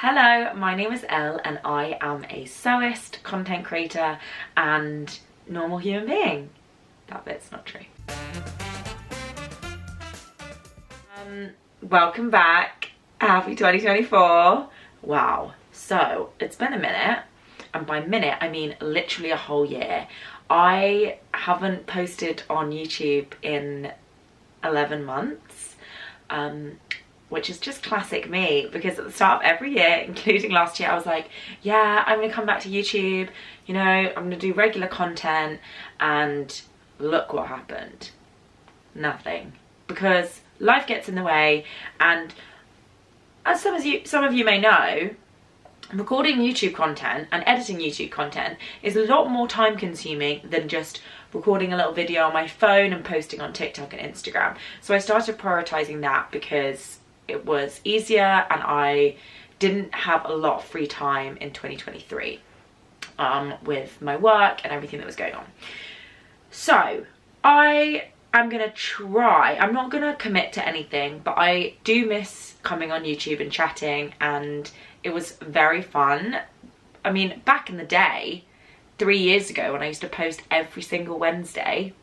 Hello, my name is Elle and I am a sewist, content creator and normal human being. That bit's not true. Welcome back. Happy 2024. Wow. So it's been a minute, and by minute I mean literally a whole year. I haven't posted on YouTube in 11 months. Which is just classic me, because at the start of every year, including last year, I was like, yeah, I'm gonna come back to YouTube, you know, I'm gonna do regular content, and look what happened. Nothing. Because life gets in the way, and as some of you may know, recording YouTube content and editing YouTube content is a lot more time consuming than just recording a little video on my phone and posting on TikTok and Instagram. So I started prioritizing that because it was easier and I didn't have a lot of free time in 2023 with my work and everything that was going on. So I am gonna try, I'm not gonna commit to anything, but I do miss coming on YouTube and chatting, and it was very fun. I mean, back in the day, 3 years ago, when I used to post every single Wednesday,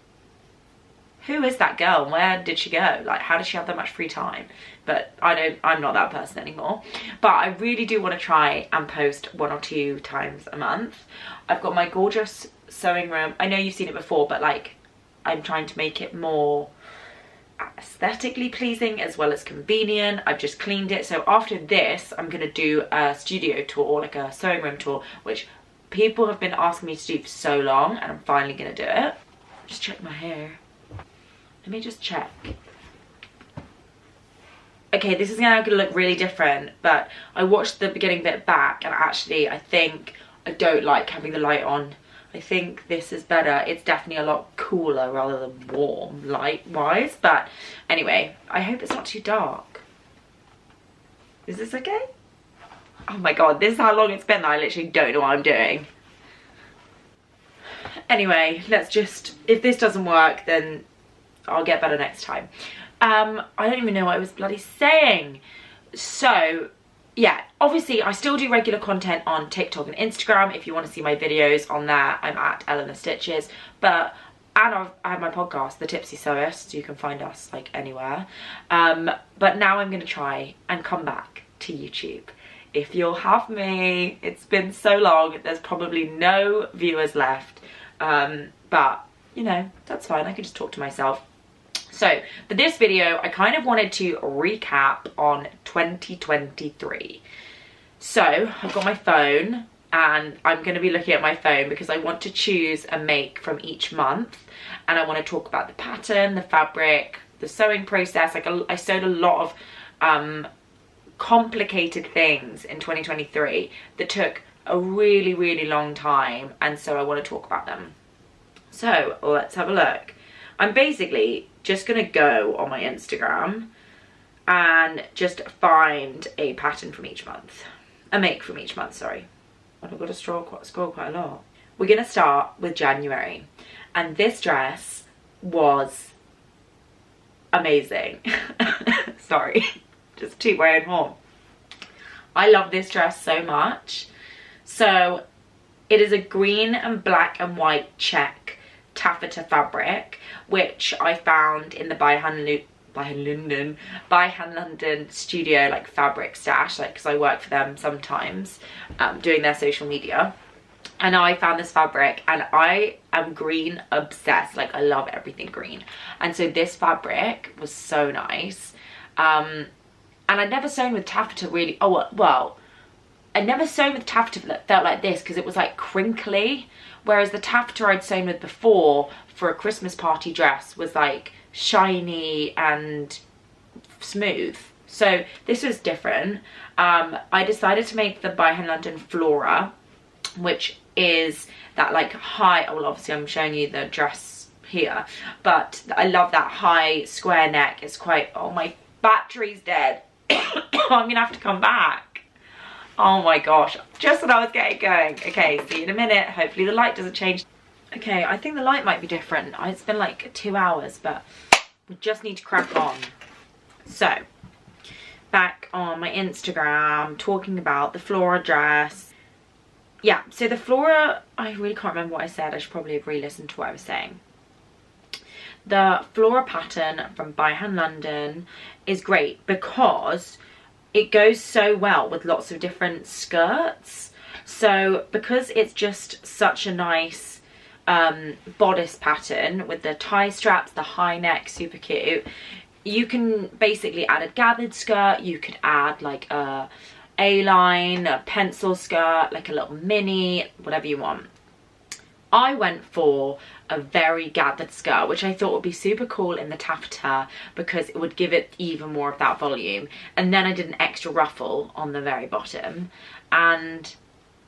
who is that girl and where did she go? Like, how does she have that much free time? But I'm not that person anymore. But I really do want to try and post 1 or 2 times a month. I've got my gorgeous sewing room. I know you've seen it before, but like, I'm trying to make it more aesthetically pleasing as well as convenient. I've just cleaned it. So after this, I'm going to do a studio tour, or like a sewing room tour, which people have been asking me to do for so long, and I'm finally going to do it. Just check my hair. Let me just check. Okay, this is now going to look really different, but I watched the beginning bit back, and actually I think I don't like having the light on. I think this is better. It's definitely a lot cooler rather than warm light wise, but anyway, I hope it's not too dark. Is this okay? Oh my god, this is how long it's been that I literally don't know what I'm doing. Anyway, let's just, if this doesn't work, then I'll get better next time. I don't even know what I was bloody saying. So yeah, obviously I still do regular content on TikTok and Instagram. If you want to see my videos on that, I'm at Elle in the Stitches. And I have my podcast, The Tipsy Sewist. You can find us like anywhere. But now I'm going to try and come back to YouTube. If you'll have me, it's been so long, there's probably no viewers left. But you know, that's fine. I can just talk to myself. So for this video, I kind of wanted to recap on 2023. So I've got my phone, and I'm going to be looking at my phone because I want to choose a make from each month, and I want to talk about the pattern, the fabric, the sewing process. Like, I sewed a lot of complicated things in 2023 that took a really, really long time, and so I want to talk about them. So let's have a look. I'm basically just gonna go on my Instagram and just find a pattern from each month, a make from each month, sorry. I've got to scroll quite a lot. We're gonna start with January, and this dress was amazing. Sorry, just toot my own horn. I love this dress so much. So it is a green and black and white check taffeta fabric, which I found in the By Hand London studio like fabric stash, like, because I work for them sometimes doing their social media, and I found this fabric, and I am green obsessed. Like, I love everything green, and so this fabric was so nice. And I'd never sewn with taffeta really. Oh well, I never sewn with taffeta that felt like this, because it was like crinkly, whereas the taffeta I'd sewn with before for a Christmas party dress was like shiny and smooth. So this was different. I decided to make the By Hand London Flora, which is that like high, well obviously I'm showing you the dress here, but I love that high square neck. It's quite, oh my battery's dead. I'm gonna have to come back. Oh my gosh, just when I was getting going. Okay, see you in a minute. Hopefully the light doesn't change. Okay, I think the light might be different. It's been like 2 hours, but we just need to crack on. So back on my Instagram talking about the flora dress. Yeah, so the flora, I really can't remember what I said. I should probably have re-listened to what I was saying. The flora pattern from By Hand London is great because it goes so well with lots of different skirts. So because it's just such a nice bodice pattern with the tie straps, the high neck, super cute, you can basically add a gathered skirt. You could add like a A-line, a pencil skirt, like a little mini, whatever you want. I went for a very gathered skirt, which I thought would be super cool in the taffeta because it would give it even more of that volume. And then I did an extra ruffle on the very bottom, and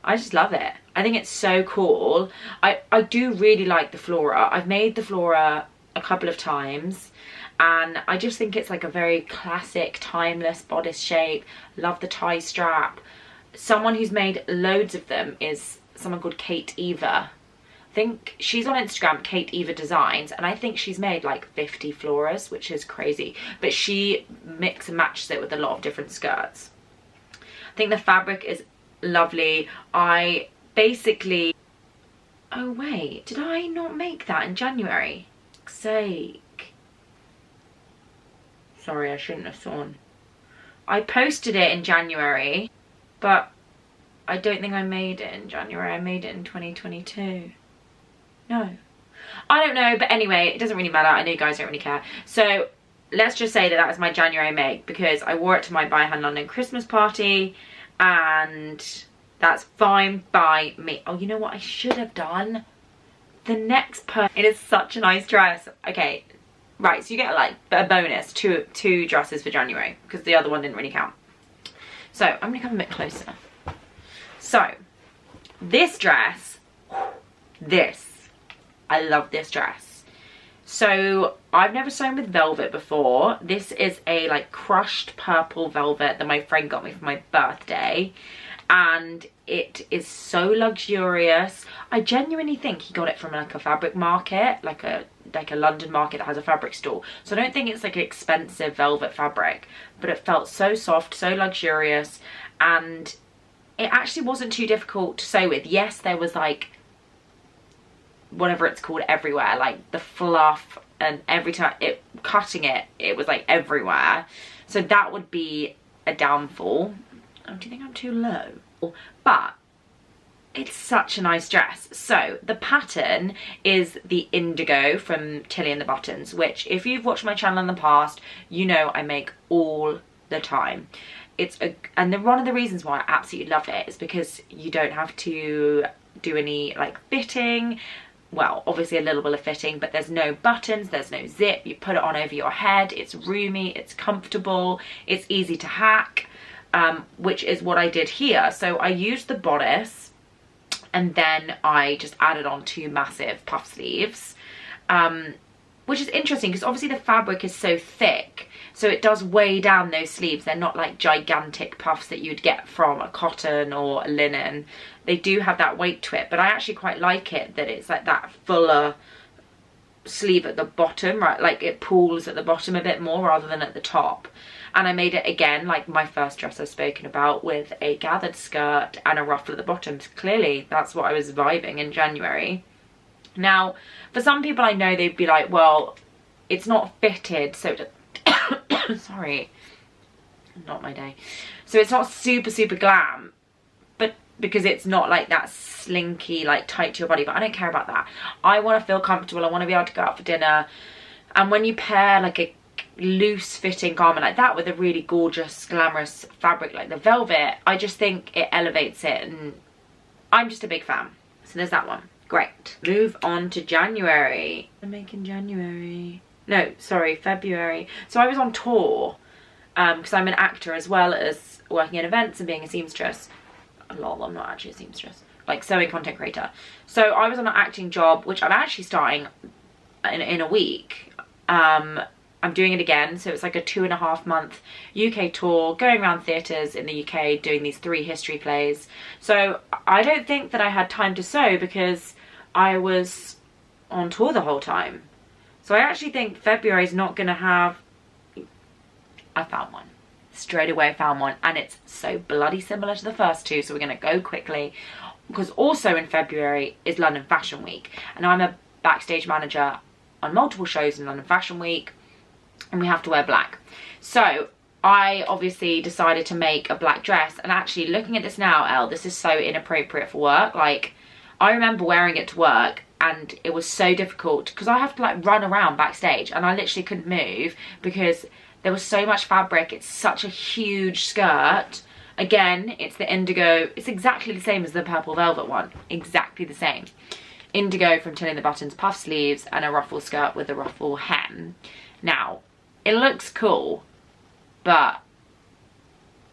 I just love it. I think it's so cool. I do really like the flora. I've made the flora a couple of times, and I just think it's like a very classic, timeless bodice shape. Love the tie strap. Someone who's made loads of them is someone called Kate Eva. I think she's on Instagram, Kate Eva Designs, and I think she's made like 50 floras, which is crazy. But she mix and matches it with a lot of different skirts. I think the fabric is lovely. I basically... Oh wait, did I not make that in January? For fuck's sake. Sorry, I shouldn't have sworn. I posted it in January, but I don't think I made it in January. I made it in 2022. No, I don't know, but anyway, it doesn't really matter. I know you guys don't really care. So let's just say that that was my January make because I wore it to my By Hand London Christmas party, and that's fine by me. Oh, you know what I should have done? The next it is such a nice dress. Okay, right, so you get like a bonus, two dresses for January because the other one didn't really count. So I'm gonna come a bit closer. So this dress, I love this dress. So I've never sewn with velvet before. This is a like crushed purple velvet that my friend got me for my birthday, and it is so luxurious. I genuinely think he got it from like a fabric market, like a London market that has a fabric store. So I don't think it's like expensive velvet fabric, but it felt so soft, so luxurious, and it actually wasn't too difficult to sew with. Yes, there was like whatever it's called everywhere, like the fluff, and every time cutting it was like everywhere. So that would be a downfall. Oh, do you think I'm too low? But it's such a nice dress. So the pattern is the indigo from Tilly and the Buttons, which if you've watched my channel in the past, you know I make all the time. One of the reasons why I absolutely love it is because you don't have to do any like fitting. Well, obviously a little bit of fitting, but there's no buttons, there's no zip. You put it on over your head. It's roomy, it's comfortable, it's easy to hack, which is what I did here. So I used the bodice, and then I just added on 2 massive puff sleeves, which is interesting because obviously the fabric is so thick, so it does weigh down those sleeves. They're not like gigantic puffs that you'd get from a cotton or a linen. They do have that weight to it, but I actually quite like it that it's like that fuller sleeve at the bottom, right? Like it pulls at the bottom a bit more rather than at the top. And I made it again like my first dress I've spoken about, with a gathered skirt and a ruffle at the bottom. So clearly that's what I was vibing in January. Now, for some people I know, they'd be like, well, it's not fitted, so sorry, not my day. So it's not super glam, but because it's not like that slinky, like tight to your body. But I don't care about that. I want to feel comfortable. I want to be able to go out for dinner. And when you pair like a loose fitting garment like that with a really gorgeous, glamorous fabric like the velvet, I just think it elevates it, and I'm just a big fan. So there's that one. Great. Move on to January. I'm making January. No, sorry, February. So I was on tour because I'm an actor as well as working in events and being a seamstress. Lol, I'm not actually a seamstress. Like sewing content creator. So I was on an acting job, which I'm actually starting in a week. I'm doing it again. So it's like a 2.5 month UK tour, going around theatres in the UK, doing these 3 history plays. So I don't think that I had time to sew because I was on tour the whole time. So I actually think February is not going to have... I found one. straight away found one, and it's so bloody similar to the first two, so we're going to go quickly. Because also in February is London Fashion Week, and I'm a backstage manager on multiple shows in London Fashion Week, and we have to wear black. So I obviously decided to make a black dress, and actually looking at this now, Elle, this is so inappropriate for work. Like, I remember wearing it to work and it was so difficult because I have to like run around backstage and I literally couldn't move because there was so much fabric. It's such a huge skirt. Again, it's the indigo. It's exactly the same as the purple velvet one. Exactly the same. Indigo from Tilling the Buttons, puff sleeves, and a ruffle skirt with a ruffle hem. Now, it looks cool, but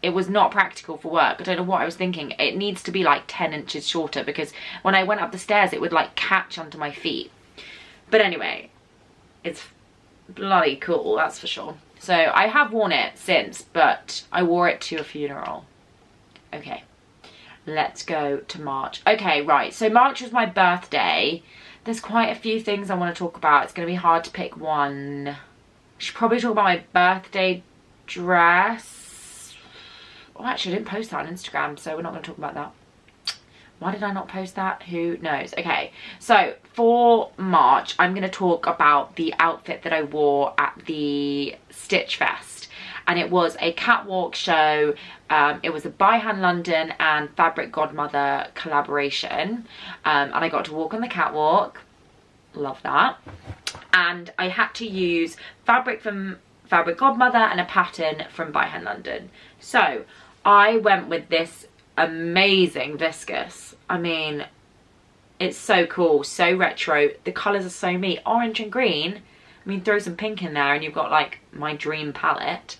it was not practical for work. I don't know what I was thinking. It needs to be like 10 inches shorter because when I went up the stairs, it would like catch under my feet. But anyway, it's bloody cool, that's for sure. So I have worn it since, but I wore it to a funeral. Okay, let's go to March. Okay, right, so March was my birthday. There's quite a few things I want to talk about. It's going to be hard to pick one. I should probably talk about my birthday dress. Oh, actually, I didn't post that on Instagram, so we're not going to talk about that. Why did I not post that? Who knows? Okay, so for March, I'm going to talk about the outfit that I wore at the Stitch Fest. And it was a catwalk show. It was a By Hand London and Fabric Godmother collaboration. And I got to walk on the catwalk. Love that. And I had to use fabric from Fabric Godmother and a pattern from By Hand London. So I went with this amazing viscose. I mean, it's so cool, so retro. The colours are so me, orange and green. I mean, throw some pink in there and you've got like my dream palette.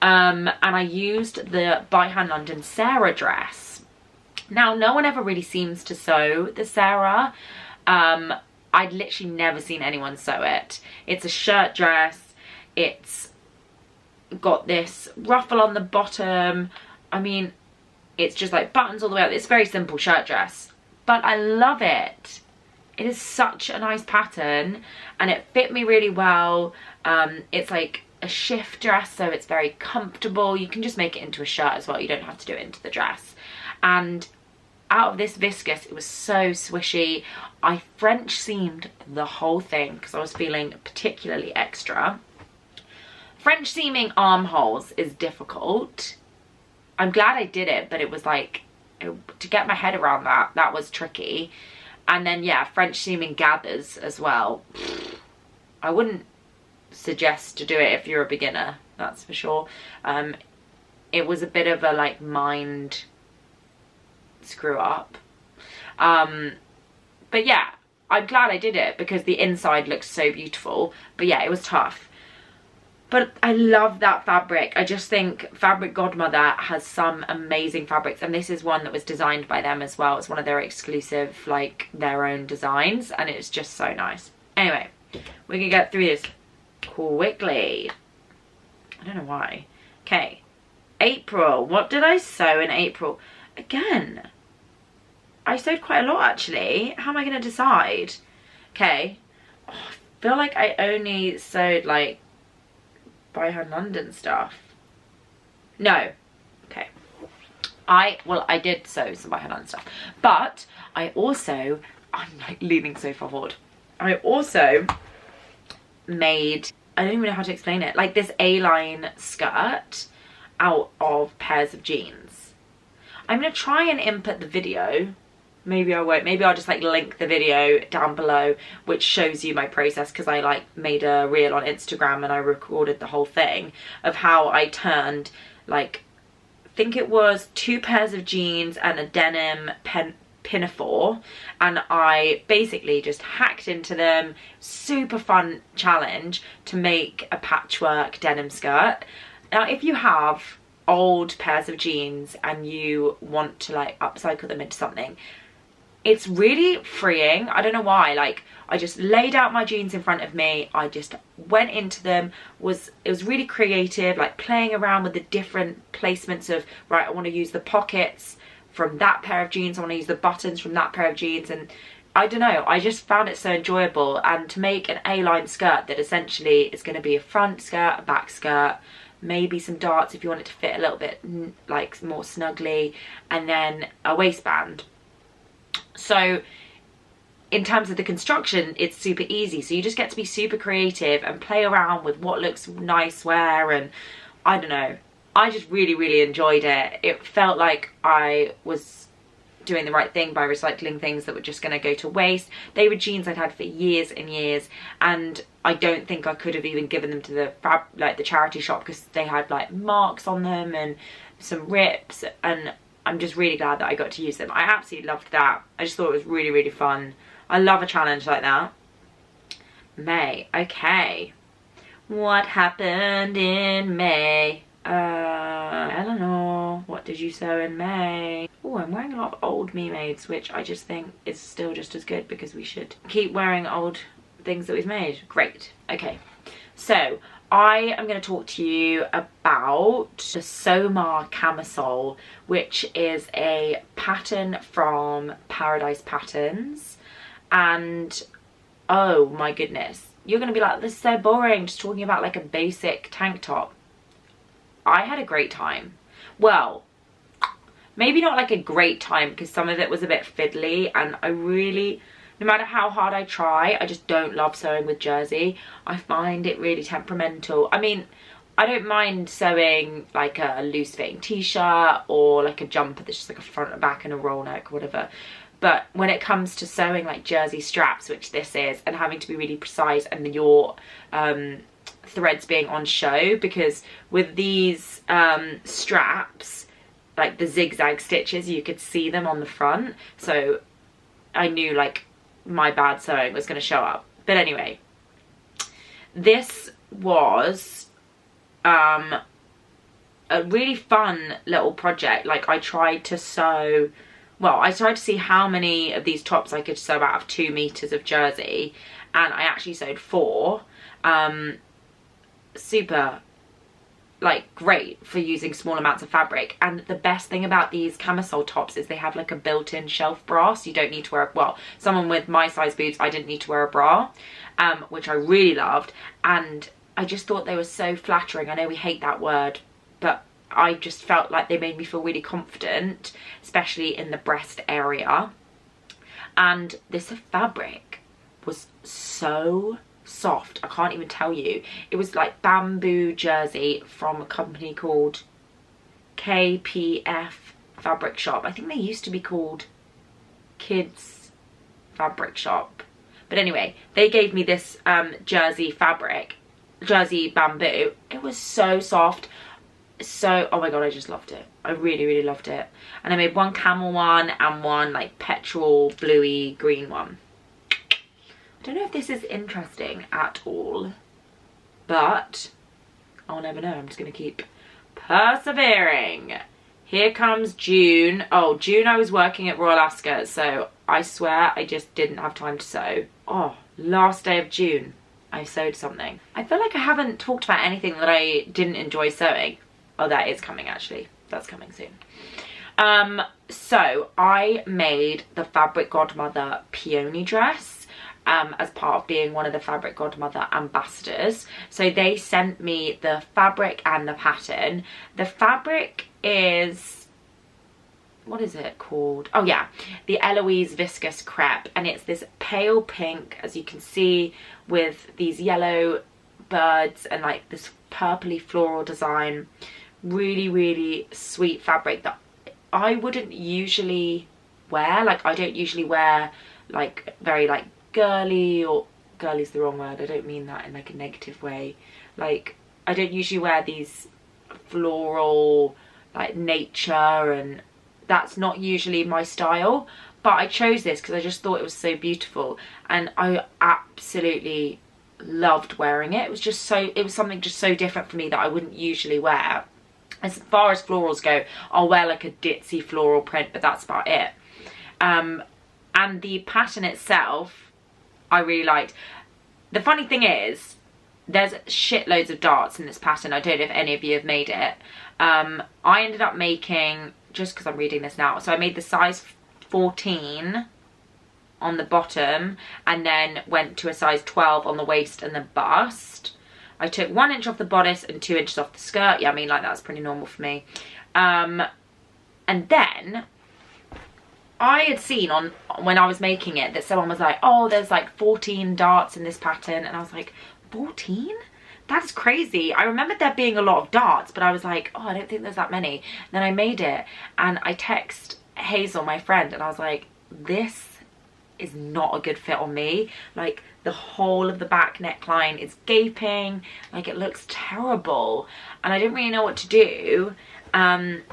And I used the By Hand London Sarah dress. Now, no one ever really seems to sew the Sarah. I'd literally never seen anyone sew it. It's a shirt dress. It's got this ruffle on the bottom. I mean, it's just like buttons all the way up. It's a very simple shirt dress, but I love it. It is such a nice pattern and it fit me really well. It's like a shift dress, so it's very comfortable. You can just make it into a shirt as well. You don't have to do it into the dress. And out of this viscose, it was so swishy. I French seamed the whole thing because I was feeling particularly extra. French seaming armholes is difficult. I'm glad I did it, but it was like, to get my head around that was tricky. And then yeah, French seaming gathers as well. I wouldn't suggest to do it if you're a beginner, that's for sure. It was a bit of a like mind screw up. But yeah, I'm glad I did it because the inside looks so beautiful. But yeah, it was tough. But I love that fabric. I just think Fabric Godmother has some amazing fabrics. And this is one that was designed by them as well. It's one of their exclusive, like, their own designs. And it's just so nice. Anyway, we can get through this quickly. I don't know why. Okay. April. What did I sew in April? Again, I sewed quite a lot, actually. How am I going to decide? Okay. Oh, I feel like I only sewed, like, By Hand London stuff. No. Okay. I did sew some By Hand London stuff. But I also, I'm like leaning so far forward. I also made, I don't even know how to explain it, like this A-line skirt out of pairs of jeans. I'm going to try and input the video. Maybe I won't. Maybe I'll just like link the video down below which shows you my process, because I like made a reel on Instagram and I recorded the whole thing of how I turned like, I think it was 2 pairs of jeans and a denim pinafore, and I basically just hacked into them. Super fun challenge to make a patchwork denim skirt. Now if you have old pairs of jeans and you want to like upcycle them into something, it's really freeing. I don't know why. Like, I just laid out my jeans in front of me. I just went into them. It was really creative, like playing around with the different placements of, right, I want to use the pockets from that pair of jeans. I want to use the buttons from that pair of jeans. And I don't know, I just found it so enjoyable. And to make an A-line skirt that essentially is going to be a front skirt, a back skirt, maybe some darts if you want it to fit a little bit like more snugly, and then a waistband. So in terms of the construction, it's super easy. So you just get to be super creative and play around with what looks nice where, and I don't know. I just really enjoyed it. It felt like I was doing the right thing by recycling things that were just going to go to waste. They were jeans I'd had for years and years, and I don't think I could have even given them to the charity shop, because they had like marks on them and some rips, and I'm just really glad that I got to use them. I absolutely loved that. I just thought it was really fun. I love a challenge like that. May. Okay. What happened in May? Eleanor, what did you sew in May? Oh, I'm wearing a lot of old Me Mades, which I just think is still just as good, because we should keep wearing old things that we've made. Great. Okay, so I am going to talk to you about the Somar camisole, which is a pattern from Paradise Patterns. And oh my goodness, you're going to be like, this is so boring, just talking about like a basic tank top. I had a great time. Well, maybe not like a great time, because some of it was a bit fiddly, and I really, no matter how hard I try, I just don't love sewing with jersey. I find it really temperamental. I mean, I don't mind sewing like a loose fitting t-shirt or like a jumper that's just like a front and back and a roll neck or whatever. But when it comes to sewing like jersey straps, which this is, and having to be really precise, and your threads being on show, because with these straps, like the zigzag stitches, you could see them on the front, so I knew like my bad sewing was going to show up. But anyway, this was a really fun little project. Like I tried to sew, well, I tried to see how many of these tops I could sew out of 2 meters of jersey, and I actually sewed 4. Super like great for using small amounts of fabric. And the best thing about these camisole tops is they have like a built-in shelf bra, so you don't need to wear, well, someone with my size boobs, I didn't need to wear a bra, which I really loved. And I just thought they were so flattering. I know we hate that word, but I just felt like they made me feel really confident, especially in the breast area. And this fabric was so soft, I can't even tell you. It was like bamboo jersey from a company called KPF Fabric Shop. I think they used to be called Kids Fabric Shop, but anyway, they gave me this jersey bamboo. It was so soft, so, oh my god, I just loved it. I really loved it. And I made one camel one and one like petrol bluey green one. I don't know if this is interesting at all, but I'll never know. I'm just going to keep persevering. Here comes June. Oh, June I was working at Royal Ascot, so I swear I just didn't have time to sew. Oh, last day of June, I sewed something. I feel like I haven't talked about anything that I didn't enjoy sewing. Oh, that is coming actually. That's coming soon. So I made the Fabric Godmother peony dress. As part of being one of the Fabric Godmother ambassadors. So they sent me the fabric and the pattern. The fabric is, what is it called? Oh yeah, the Eloise Viscous Crepe, and it's this pale pink, as you can see, with these yellow birds and like this purpley floral design. Really sweet fabric that I wouldn't usually wear. Like I don't usually wear like very like girly, or girly's the wrong word, I don't mean that in like a negative way. Like I don't usually wear these floral like nature, and that's not usually my style, but I chose this because I just thought it was so beautiful, and I absolutely loved wearing it. It was just so, it was something just so different for me that I wouldn't usually wear. As far as florals go, I'll wear like a ditzy floral print, but that's about it. And the pattern itself I really liked. The funny thing is, there's shitloads of darts in this pattern. I don't know if any of you have made it. I ended up making, just because I'm reading this now, so I made the size 14 on the bottom, and then went to a size 12 on the waist and the bust. I took 1 inch off the bodice and 2 inches off the skirt. Yeah, I mean, like, that's pretty normal for me. And then I had seen on when I was making it that someone was like, oh, there's like 14 darts in this pattern, and I was like, 14? That's crazy. I remembered there being a lot of darts, but I was like, oh, I don't think there's that many. And then I made it, and I text Hazel, my friend, and I was like, this is not a good fit on me. Like, the whole of the back neckline is gaping, like, it looks terrible, and I didn't really know what to do. And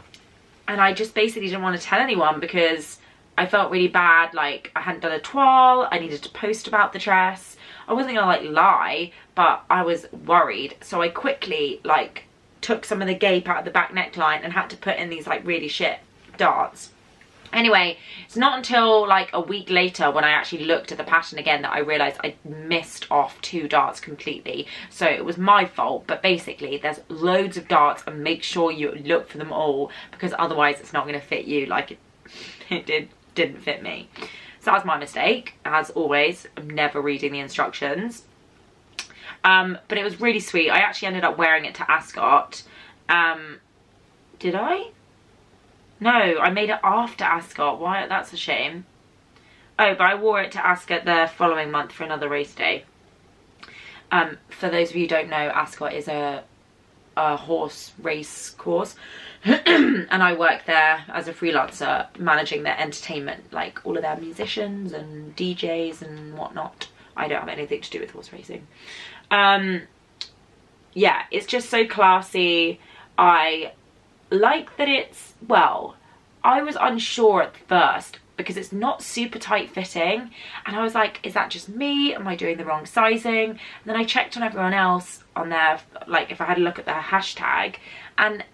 I just basically didn't want to tell anyone because I felt really bad. Like, I hadn't done a toile, I needed to post about the dress. I wasn't gonna like lie, but I was worried, so I quickly like took some of the gape out of the back neckline and had to put in these like really shit darts. Anyway, it's not until like a week later when I actually looked at the pattern again that I realised I missed off 2 darts completely. So it was my fault, but basically there's loads of darts, and make sure you look for them all, because otherwise it's not going to fit you like it didn't fit me. So that was my mistake, as always. I'm never reading the instructions. But it was really sweet. I actually ended up wearing it to Ascot. Did I? No, I made it after Ascot. Why? That's a shame. Oh, but I wore it to Ascot the following month for another race day. For those of you who don't know, Ascot is a horse race course. And I work there as a freelancer, managing their entertainment, like all of their musicians and DJs and whatnot. I don't have anything to do with horse racing. Yeah, it's just so classy. I like that it's, well, I was unsure at first because it's not super tight fitting, and I was like, is that just me? Am I doing the wrong sizing? And then I checked on everyone else on their, like, if I had a look at their hashtag, and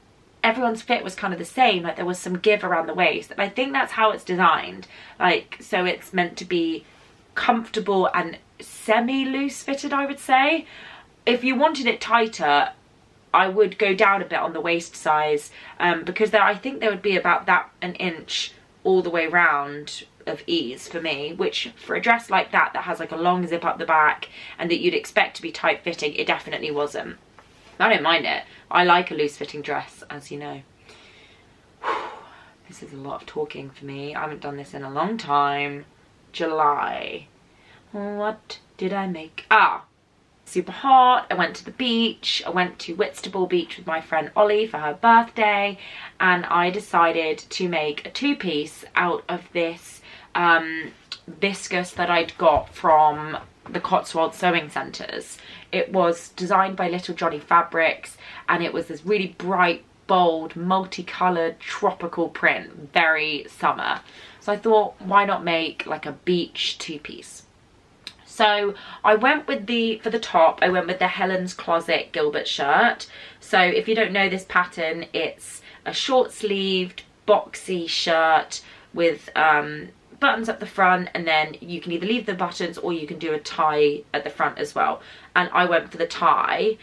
everyone's fit was kind of the same. Like, there was some give around the waist, and I think that's how it's designed. Like, so it's meant to be comfortable and semi-loose fitted, I would say. If you wanted it tighter, I would go down a bit on the waist size, because I think there would be about that an inch all the way round of ease for me, which for a dress like that has like a long zip up the back and that you'd expect to be tight fitting, it definitely wasn't. I don't mind it. I like a loose fitting dress, as you know. This is a lot of talking for me. I haven't done this in a long time. July. What did I make? Super hot. I went to the beach. I went to Whitstable Beach with my friend Ollie for her birthday, and I decided to make a 2-piece out of this viscose that I'd got from the Cotswold sewing centres. It was designed by Little Johnny Fabrics, and it was this really bright, bold, multicoloured tropical print, very summer. So I thought, why not make like a beach 2-piece? So I went with for the top, I went with the Helen's Closet Gilbert shirt. So if you don't know this pattern, it's a short sleeved boxy shirt with buttons at the front, and then you can either leave the buttons or you can do a tie at the front as well. And I went for the tie.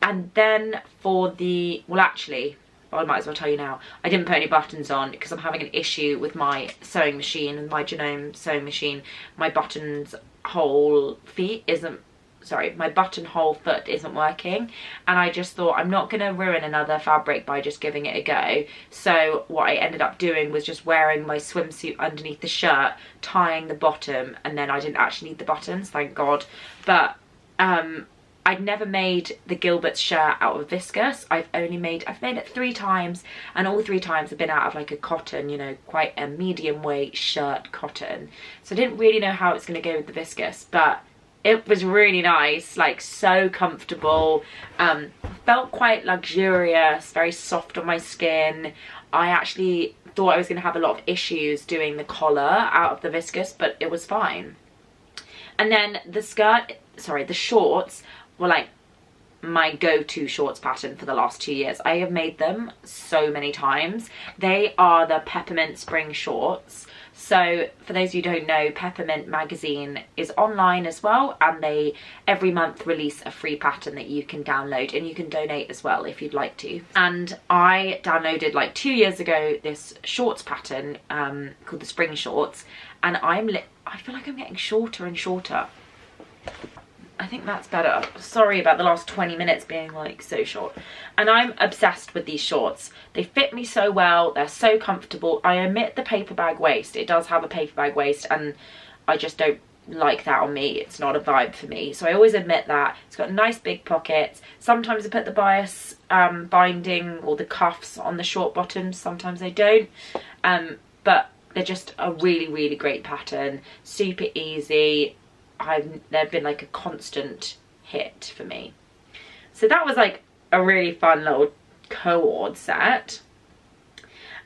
And then for the, well, actually, I might as well tell you now, I didn't put any buttons on because I'm having an issue with my sewing machine, with my Genome sewing machine. My buttonhole foot isn't working, and I just thought I'm not going to ruin another fabric by just giving it a go. So what I ended up doing was just wearing my swimsuit underneath the shirt, tying the bottom, and then I didn't actually need the buttons, thank God. But I'd never made the Gilbert's shirt out of viscose. I've made it 3 times, and all 3 times have been out of like a cotton, you know, quite a medium weight shirt cotton. So I didn't really know how it's going to go with the viscose, but it was really nice, like so comfortable. Felt quite luxurious, very soft on my skin. I actually thought I was going to have a lot of issues doing the collar out of the viscose, but it was fine. And then the shorts were like my go-to shorts pattern for the last 2 years. I have made them so many times. They are the Peppermint Spring shorts. So for those of you who don't know, Peppermint magazine is online as well, and they every month release a free pattern that you can download, and you can donate as well if you'd like to. And I downloaded like 2 years ago this shorts pattern called the Spring Shorts, and I feel like I'm getting shorter and shorter. I think that's better. Sorry about the last 20 minutes being like so short. And I'm obsessed with these shorts. They fit me so well. They're so comfortable. I omit the paper bag waist. It does have a paper bag waist and I just don't like that on me. It's not a vibe for me. So I always admit that. It's got nice big pockets. Sometimes I put the bias binding or the cuffs on the short bottoms. Sometimes I don't. But they're just a really, really great pattern. Super easy. They've been like a constant hit for me. So that was like a really fun little coord set.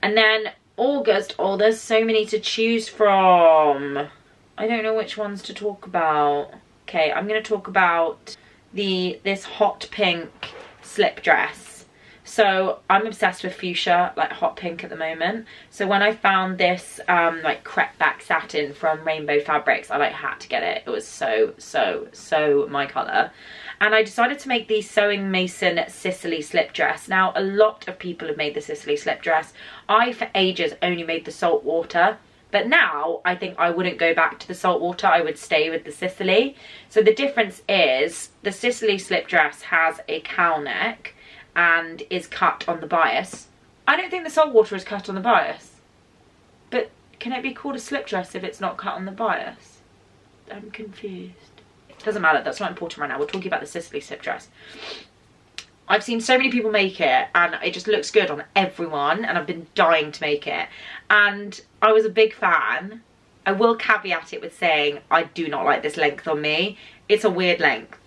And then August, oh, there's so many to choose from. I don't know which ones to talk about. Okay, I'm going to talk about this hot pink slip dress. So I'm obsessed with fuchsia, like hot pink at the moment. So when I found this like crepe back satin from Rainbow Fabrics, I like had to get it. It was so my colour. And I decided to make the Sewing Mason Sicily slip dress. Now, a lot of people have made the Sicily slip dress. I, for ages, only made the salt water. But now, I think I wouldn't go back to the salt water. I would stay with the Sicily. So the difference is, the Sicily slip dress has a cowl neck and is cut on the bias. I don't think the salt water is cut on the bias. But can it be called a slip dress if it's not cut on the bias? I'm confused. Doesn't matter, that's not important right now. We're talking about the Sicily slip dress. I've seen so many people make it and it just looks good on everyone and I've been dying to make it. And I was a big fan. I will caveat it with saying I do not like this length on me. It's a weird length.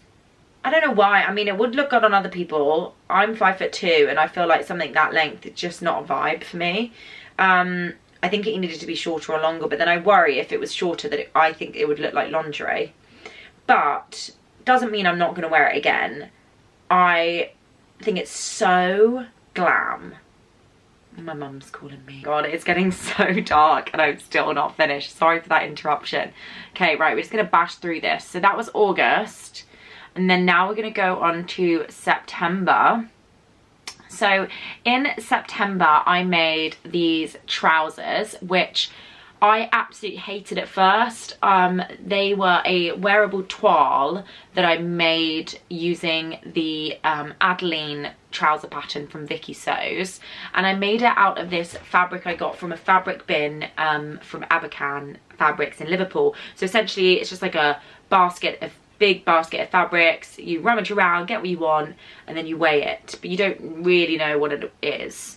I don't know why. I mean, it would look good on other people. I'm 5'2" and I feel like something that length is just not a vibe for me. I think it needed to be shorter or longer, but then I worry if it was shorter that I think it would look like lingerie. But doesn't mean I'm not going to wear it again. I think it's so glam. My mum's calling me. God, it's getting so dark and I'm still not finished. Sorry for that interruption. Okay, right, we're just going to bash through this. So that was August. And then now we're going to go on to September. So in September, I made these trousers, which I absolutely hated at first. They were a wearable toile that I made using the Adeline trouser pattern from Vicky Sews, and I made it out of this fabric I got from a fabric bin from Abercan Fabrics in Liverpool. So essentially it's just like a big basket of fabrics. You rummage around, get what you want, and then you weigh it, but you don't really know what it is.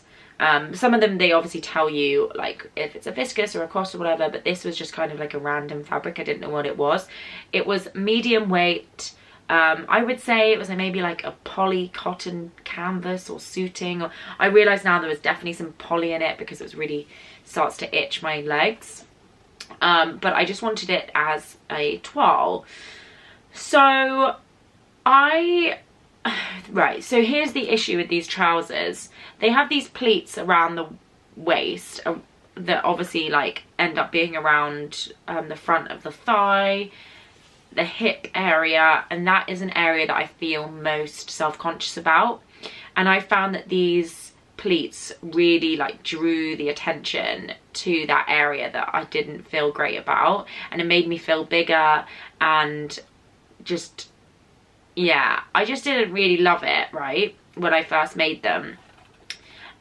Some of them, they obviously tell you like if it's a viscose or a cotton or whatever, but this was just kind of like a random fabric. I didn't know what it was. It was medium weight. I would say it was maybe like a poly cotton canvas or suiting. Or I realised now there was definitely some poly in it because it was really starts to itch my legs. But I just wanted it as a toile. So right, so here's the issue with these trousers. They have these pleats around the waist that obviously like end up being around the front of the thigh, the hip area, and that is an area that I feel most self-conscious about. And I found that these pleats really like drew the attention to that area that I didn't feel great about, and it made me feel bigger and just, yeah, I just didn't really love it, right, when I first made them.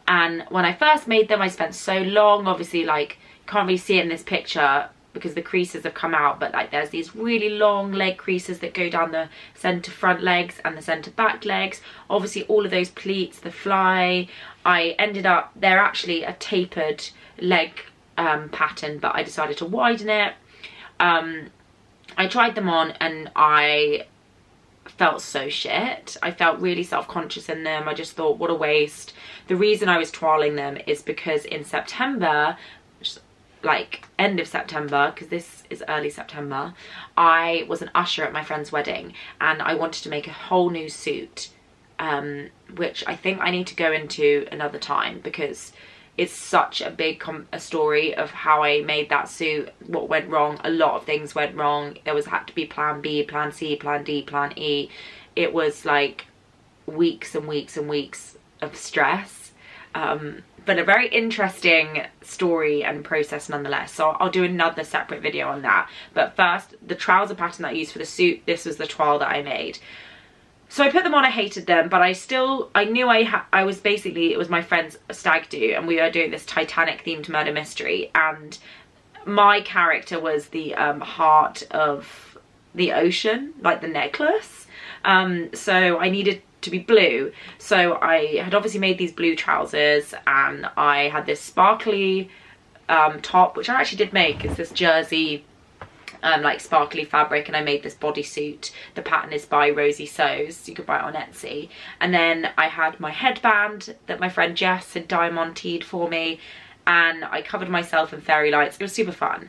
And when I first made them, I spent so long, obviously, like, can't really see it in this picture because the creases have come out, but like there's these really long leg creases that go down the centre front legs and the centre back legs. Obviously all of those pleats, the fly, I ended up, they're actually a tapered leg pattern, but I decided to widen it. I tried them on and I felt so shit. I felt really self-conscious in them. I just thought, what a waste. The reason I was toiling them is because in September, like end of September, because this is early September, I was an usher at my friend's wedding and I wanted to make a whole new suit, which I think I need to go into another time because it's such a big story of how I made that suit, what went wrong. A lot of things went wrong. There had to be plan B, plan C, plan D, plan E. It was like weeks and weeks and weeks of stress. but a very interesting story and process nonetheless. So I'll do another separate video on that. But first, the trouser pattern that I used for the suit, this was the toile that I made. So I put them on, I hated them, but I knew I was basically, it was my friend's stag do, and we were doing this Titanic themed murder mystery, and my character was the heart of the ocean, like the necklace. So I needed to be blue. So I had obviously made these blue trousers, and I had this sparkly top, which I actually did make. It's this jersey like sparkly fabric, and I made this bodysuit. The pattern is by Rosie Sews, you could buy it on Etsy. And then I had my headband that my friend Jess had diamanteed for me, and I covered myself in fairy lights. It was super fun.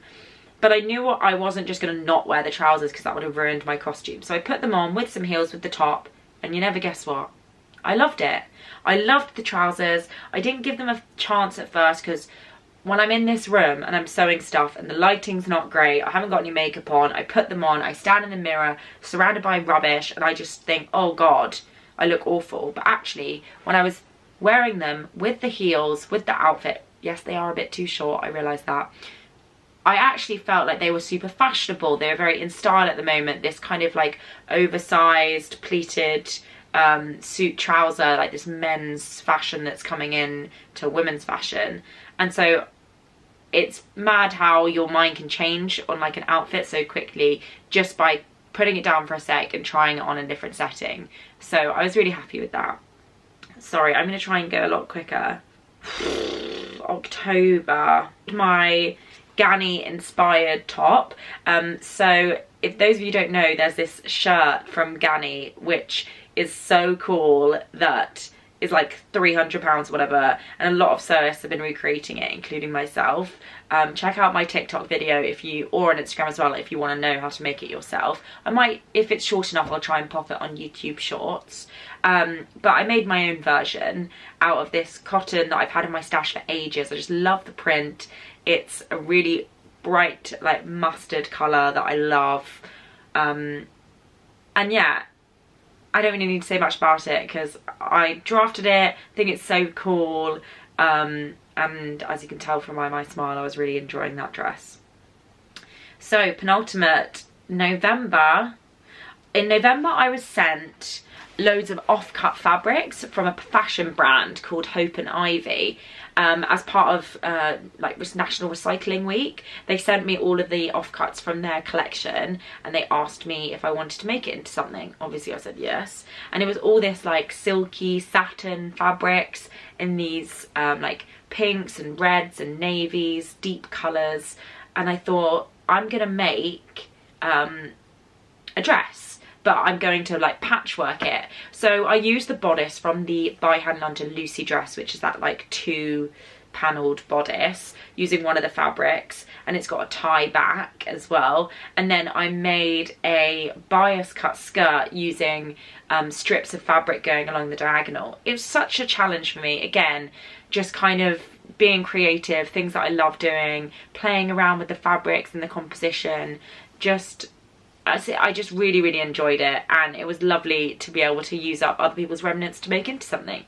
But I knew I wasn't just going to not wear the trousers because that would have ruined my costume. So I put them on with some heels with the top, and you never guess what? I loved it. I loved the trousers. I didn't give them a chance at first because when I'm in this room and I'm sewing stuff and the lighting's not great, I haven't got any makeup on, I put them on, I stand in the mirror surrounded by rubbish, and I just think, oh god, I look awful. But actually, when I was wearing them with the heels, with the outfit, yes, they are a bit too short, I realise that, I actually felt like they were super fashionable. They were very in style at the moment, this kind of like oversized pleated suit trouser, like this men's fashion that's coming in to women's fashion. And so it's mad how your mind can change on like an outfit so quickly just by putting it down for a sec and trying it on a different setting. So I was really happy with that. Sorry, I'm going to try and go a lot quicker. October, my Ganni inspired top. So if those of you don't know, there's this shirt from Ganni which is so cool that is like £300 or whatever, and a lot of sewists have been recreating it, including myself. Check out my TikTok video or on Instagram as well, if you want to know how to make it yourself. I might, if it's short enough, I'll try and pop it on YouTube Shorts. But I made my own version out of this cotton that I've had in my stash for ages. I just love the print. It's a really bright, like mustard colour that I love. And yeah, I don't really need to say much about it because I drafted it, I think it's so cool, and as you can tell from my smile, I was really enjoying that dress. So penultimate, November. In November I was sent loads of off-cut fabrics from a fashion brand called Hope and Ivy. As part of like National Recycling Week, they sent me all of the offcuts from their collection, and they asked me if I wanted to make it into something. Obviously I said yes, and it was all this like silky satin fabrics in these like pinks and reds and navies, deep colours, and I thought, I'm gonna make a dress, but I'm going to like patchwork it. So I used the bodice from the By Hand London Lucy dress, which is that like 2-panelled bodice, using one of the fabrics, and it's got a tie back as well. And then I made a bias cut skirt using strips of fabric going along the diagonal. It was such a challenge for me. Again, just kind of being creative, things that I love doing, playing around with the fabrics and the composition. I just really enjoyed it, and it was lovely to be able to use up other people's remnants to make into something.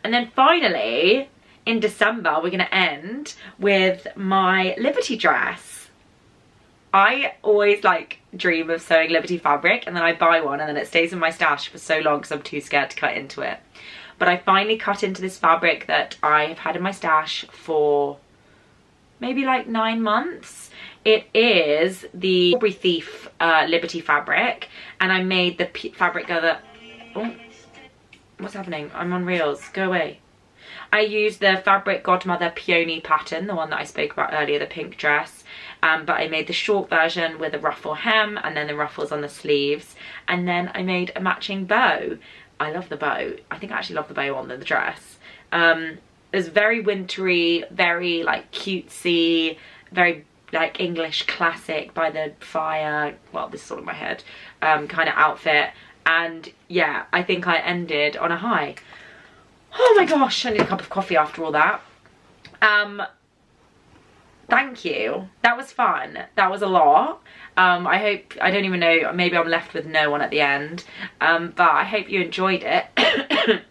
And then finally, in December, we're going to end with my Liberty dress. I always like dream of sewing Liberty fabric, and then I buy one and then it stays in my stash for so long because I'm too scared to cut into it. But I finally cut into this fabric that I have had in my stash for maybe like 9 months. It is the Strawberry Thief Liberty fabric, and I made the fabric gather. Oh, what's happening? I'm on reels. Go away. I used the Fabric Godmother Peony pattern, the one that I spoke about earlier, the pink dress, but I made the short version with a ruffle hem and then the ruffles on the sleeves, and then I made a matching bow. I love the bow. I think I actually love the bow on the dress. It's very wintry, very like cutesy, very like English classic by the fire, well, this is all in my head, kind of outfit. And yeah, I think I ended on a high. Oh my gosh, I need a cup of coffee after all that. Thank you. That was fun. That was a lot. I hope, I don't even know, maybe I'm left with no one at the end. But I hope you enjoyed it.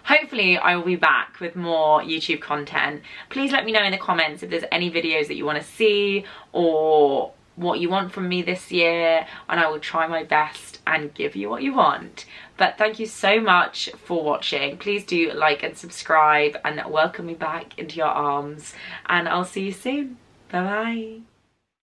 hopefully I will be back with more YouTube content. Please let me know in the comments if there's any videos that you want to see or what you want from me this year, and I will try my best and give you what you want. But thank you so much for watching. Please do like and subscribe and welcome me back into your arms, and I'll see you soon. Bye bye.